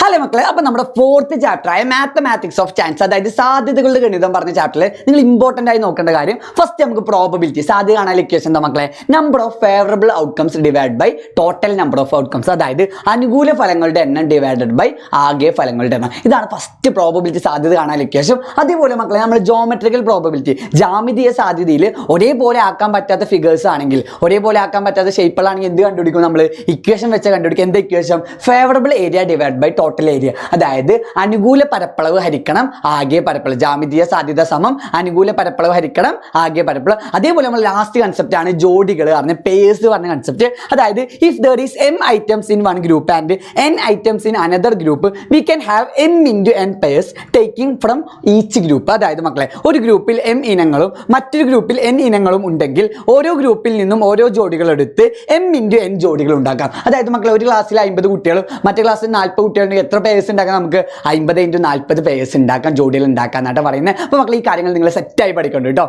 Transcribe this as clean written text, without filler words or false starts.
Hello മക്കളെ, അപ്പൊ നമ്മുടെ ഫോർത്ത് ചാപ്റ്റർ ആയ മാത്തമാറ്റിക്സ് ഓഫ് ചാൻസ്, അതായത് സാധ്യതകളുടെ ഗണിതം പറഞ്ഞ ചാപ്റ്ററിൽ നിങ്ങൾ ഇമ്പോർട്ടന്റ് ആയി നോക്കേണ്ട കാര്യം ഫസ്റ്റ് നമുക്ക് പ്രോബബിലിറ്റി, സാധ്യത കാണാൻ ഇക്വേഷൻ എന്താ മക്കളെ? Number of favourable outcomes divide by total number of outcomes, അതായത് അനുകൂല ഫലങ്ങളുടെ എണ്ണം ഡിവൈഡഡ് ബൈ ആകെ ഫലങ്ങളുടെ എണ്ണം. ഇതാണ് ഫസ്റ്റ് പ്രോബബിലിറ്റി, സാധ്യത കാണാൻ ഇക്വേഷൻ. അതേപോലെ മക്കളെ നമ്മൾ ജോമെട്രിക്കൽ പ്രോബബിലിറ്റി, ജാമിതീയ സാധ്യതയിൽ ഒരേപോലെ ആക്കാൻ പറ്റാത്ത ഫിഗേഴ്സ് ആണെങ്കിൽ, ഒരേപോലെ ആക്കാൻ പറ്റാത്ത ഷേപ്പുകളാണെങ്കിൽ എന്ത് കണ്ടുപിടിക്കും? നമ്മൾ ഇക്വേഷൻ വെച്ച് കണ്ടുപിടിക്കും. എന്താ equation? Favourable area divide by total area, അതായത് അനുകൂല പരപ്പളവ് ഹരിക്കണം ആകെ പരപ്പളവ്. ജാമിതീയ സാധ്യത സമം അനുകൂല പരപ്പളവ് ഹരിക്കണം ആകെ പരപ്പളവ്. അതേപോലെ നമ്മൾ ലാസ്റ്റ് കൺസെപ്റ്റ് ആണ് ജോഡികൾ പറഞ്ഞ പേഴ്സ് പറഞ്ഞ കൺസെപ്റ്റ്. അതായത് if there is m items in one group and n items in another group, we can have m into n pairs taking from each group. അതായത് മക്കളെ, ഒരു ഗ്രൂപ്പിൽ m ഇനങ്ങളും മറ്റൊരു ഗ്രൂപ്പിൽ n ഇനങ്ങളും ഉണ്ടെങ്കിൽ ഓരോ ഗ്രൂപ്പിൽ നിന്നും ഓരോ ജോഡികൾ എടുത്ത് m into n ജോഡികൾ ഉണ്ടാക്കാം. അതായത് മക്കളെ, ഒരു ക്ലാസ്സിൽ 50 കുട്ടികളും മറ്റേ ക്ലാസ്സിൽ 40 കുട്ടികളുണ്ടെങ്കിൽ എത്ര പേഴ്സ് ഉണ്ടാക്കാം? നമുക്ക് 50 into 40 പേഴ്സ് ഉണ്ടാക്കാം, ജോഡികൾ ഉണ്ടാക്കാൻ എന്നാണ് പറയുന്നത്. അപ്പോൾ മക്കളെ, ഈ കാര്യങ്ങൾ നിങ്ങൾ സെറ്റായി പഠിക്കണം കേട്ടോ.